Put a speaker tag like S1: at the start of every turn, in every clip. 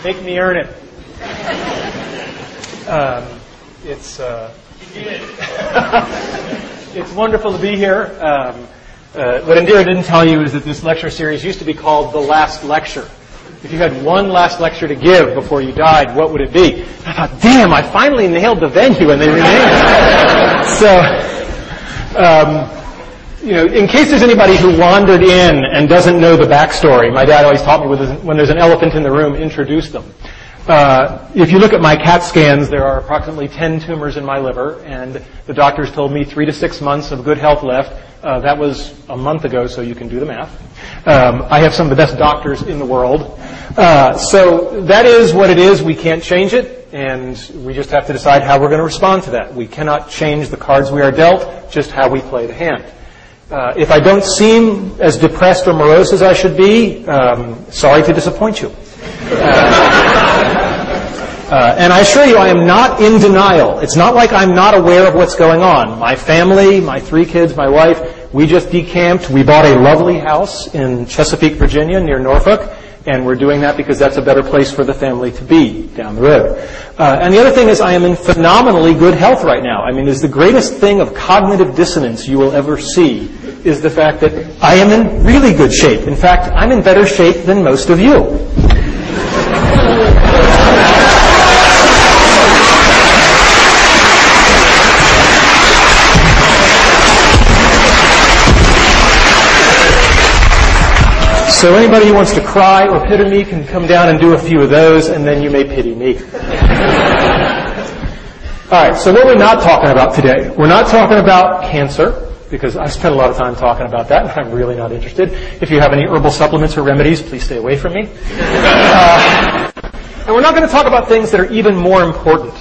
S1: Make me earn it. It's wonderful to be here. What Indira didn't tell you is that this lecture series used to be called The Last Lecture. If you had one last lecture to give before you died, what would it be? I thought, damn, I finally nailed the venue, and they renamed it. So, in case there's anybody who wandered in and doesn't know the backstory, my dad always taught me when there's an elephant in the room, introduce them. If you look at my CAT scans, there are approximately 10 tumors in my liver, and the doctors told me 3 to 6 months of good health left. That was a month ago, so you can do the math. I have some of the best doctors in the world. So that is what it is. We can't change it, and we just have to decide how we're going to respond to that. We cannot change the cards we are dealt, just how we play the hand. If I don't seem as depressed or morose as I should be, sorry to disappoint you. And I assure you, I am not in denial. It's not like I'm not aware of what's going on. My family, my 3 kids, my wife, we just decamped. We bought a lovely house in Chesapeake, Virginia, near Norfolk, and we're doing that because that's a better place for the family to be down the road. And the other thing is I am in phenomenally good health right now. I mean, it's the greatest thing of cognitive dissonance you will ever see is the fact that I am in really good shape. In fact, I'm in better shape than most of you. So anybody who wants to cry or pity me can come down and do a few of those, and then you may pity me. All right, so what we're not talking about today, we're not talking about cancer, because I spent a lot of time talking about that, and I'm really not interested. If you have any herbal supplements or remedies, please stay away from me. And we're not going to talk about things that are even more important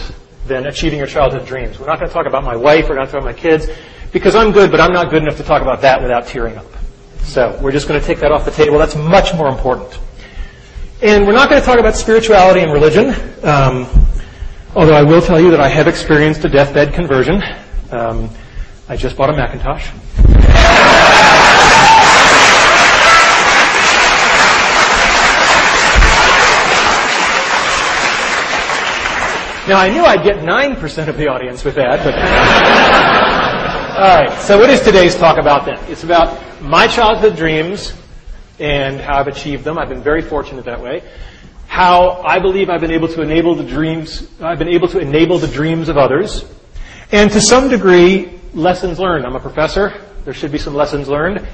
S1: than achieving your childhood dreams. We're not going to talk about my wife, we're not talking about my kids, because I'm good, but I'm not good enough to talk about that without tearing up. So we're just going to take that off the table. That's much more important. And we're not going to talk about spirituality and religion, although I will tell you that I have experienced a deathbed conversion. I just bought a Macintosh. Now, I knew I'd get 9% of the audience with that, but... All right, so what is today's talk about then? It's about my childhood dreams and how I've achieved them. I've been very fortunate that way. How I believe I've been able to enable the dreams of others. And to some degree, lessons learned. I'm a professor. There should be some lessons learned.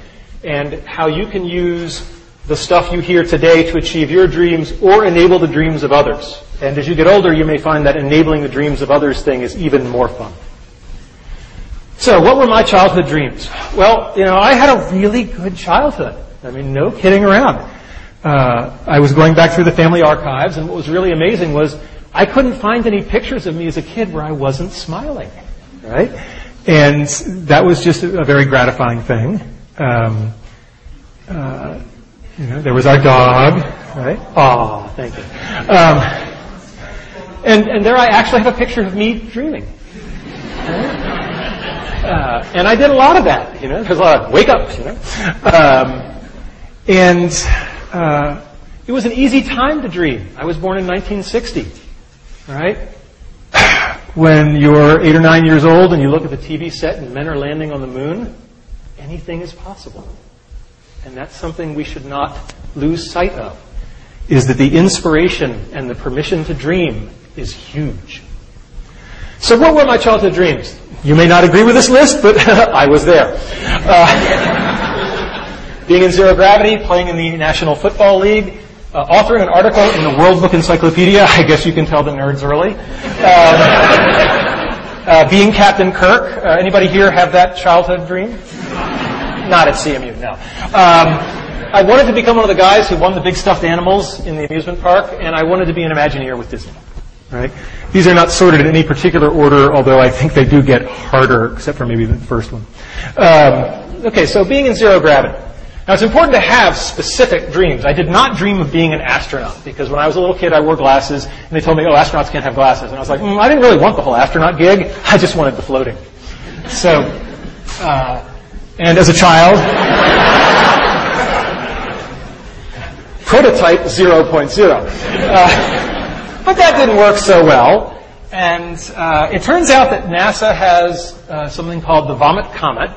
S1: And how you can use the stuff you hear today to achieve your dreams or enable the dreams of others. And as you get older, you may find that enabling the dreams of others thing is even more fun. So, what were my childhood dreams? Well, I had a really good childhood. I mean, no kidding around. I was going back through the family archives, and what was really amazing was I couldn't find any pictures of me as a kid where I wasn't smiling, right? And that was just a very gratifying thing. There was our dog, right? Aw, thank you. And there I actually have a picture of me dreaming. Right? And I did a lot of that, There's a lot of wake-ups, And it was an easy time to dream. I was born in 1960, right? When you're 8 or 9 years old and you look at the TV set and men are landing on the moon, anything is possible. And that's something we should not lose sight of, is that the inspiration and the permission to dream is huge. So what were my childhood dreams? You may not agree with this list, but I was there. Being in zero gravity, playing in the National Football League, authoring an article in the World Book Encyclopedia. I guess you can tell the nerds early. Being Captain Kirk. Anybody here have that childhood dream? Not at CMU, no. I wanted to become one of the guys who won the big stuffed animals in the amusement park, and I wanted to be an Imagineer with Disney. Right? These are not sorted in any particular order, although I think they do get harder, except for maybe the first one. Okay, so being in zero gravity. Now, it's important to have specific dreams. I did not dream of being an astronaut, because when I was a little kid, I wore glasses, and they told me, astronauts can't have glasses. And I was like, I didn't really want the whole astronaut gig. I just wanted the floating. So, and as a child... prototype 0.0. But that didn't work so well. And it turns out that NASA has something called the Vomit Comet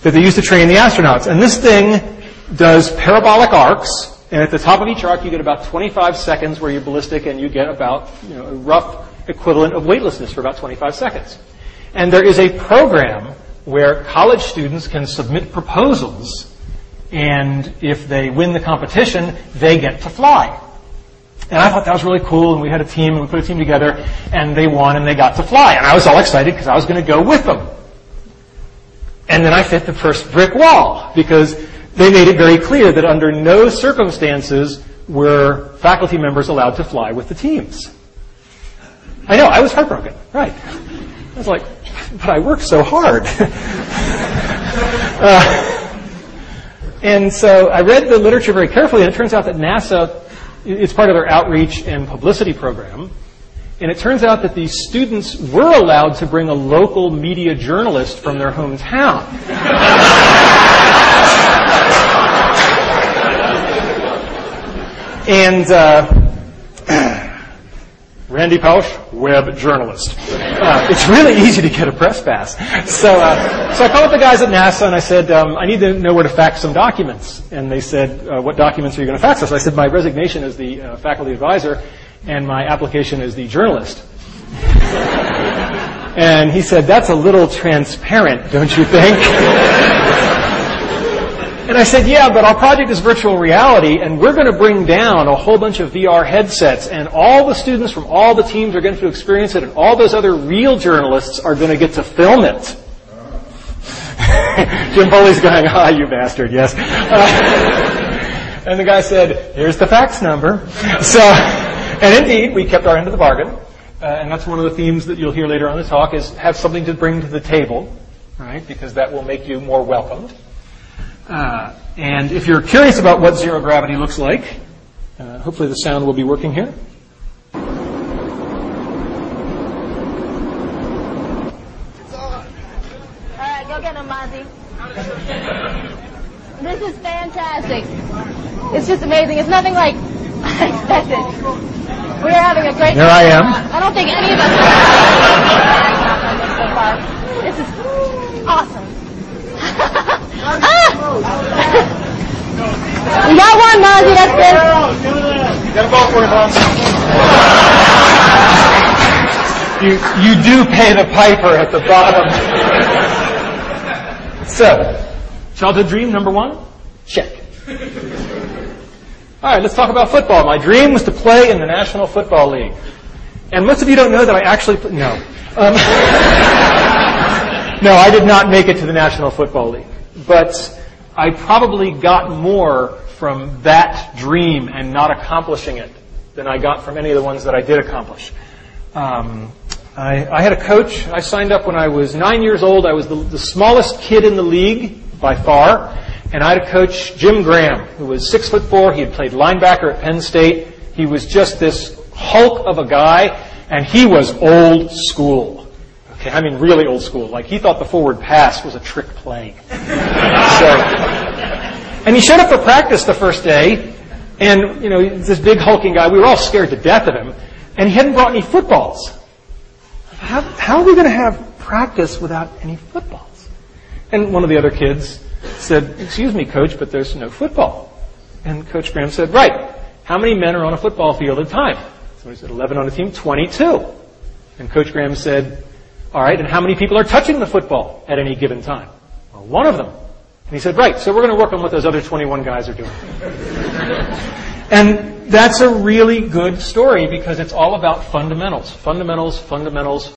S1: that they use to train the astronauts. And this thing does parabolic arcs. And at the top of each arc, you get about 25 seconds where you're ballistic, and you get about a rough equivalent of weightlessness for about 25 seconds. And there is a program where college students can submit proposals, and if they win the competition, they get to fly. And I thought that was really cool, and we had a team, and we put a team together, and they won, and they got to fly. And I was all excited because I was going to go with them. And then I hit the first brick wall, because they made it very clear that under no circumstances were faculty members allowed to fly with the teams. I know, I was heartbroken, right. I was like, but I worked so hard. And so I read the literature very carefully, and it turns out that NASA, it's part of their outreach and publicity program, and it turns out that these students were allowed to bring a local media journalist from their hometown. And Randy Pausch, web journalist. It's really easy to get a press pass. So I called up the guys at NASA and I said, I need to know where to fax some documents. And they said, what documents are you going to fax us? I said, my resignation as the faculty advisor and my application as the journalist. And he said, that's a little transparent, don't you think? And I said, yeah, but our project is virtual reality, and we're going to bring down a whole bunch of VR headsets, and all the students from all the teams are going to experience it, and all those other real journalists are going to get to film it. Jim Foley's going, you bastard, yes. And the guy said, here's the fax number. So, and indeed, we kept our end of the bargain, and that's one of the themes that you'll hear later on in the talk, is have something to bring to the table, right? Because that will make you more welcomed. And if you're curious about what zero gravity looks like, hopefully the sound will be working here.
S2: All right, go get him, Monty. This is fantastic. It's just amazing. It's nothing like I expected. We are having a great
S1: There I am.
S2: I don't think any of us so far. This is awesome. We got one, Mozzie, that's good.
S1: Got a ball for you, boss. You do pay the piper at the bottom. So, childhood dream number one? Check. All right, let's talk about football. My dream was to play in the National Football League. And most of you don't know that I actually... No. No, I did not make it to the National Football League. But I probably got more from that dream and not accomplishing it than I got from any of the ones that I did accomplish. I had a coach. I signed up when I was 9 years old. I was the smallest kid in the league by far. And I had a coach, Jim Graham, who was 6'4". He had played linebacker at Penn State. He was just this hulk of a guy, and he was old school. Okay, I mean really old school. Like he thought the forward pass was a trick play. And he showed up for practice the first day, and this big hulking guy. We were all scared to death of him, and he hadn't brought any footballs. How are we going to have practice without any footballs? And one of the other kids said, "Excuse me, Coach, but there's no football." And Coach Graham said, "Right. How many men are on a football field at a time?" So he said, 11 on a team, 22. And Coach Graham said, "All right, and how many people are touching the football at any given time?" "Well, one of them." And he said, "Right, so we're going to work on what those other 21 guys are doing." And that's a really good story because it's all about fundamentals. Fundamentals, fundamentals,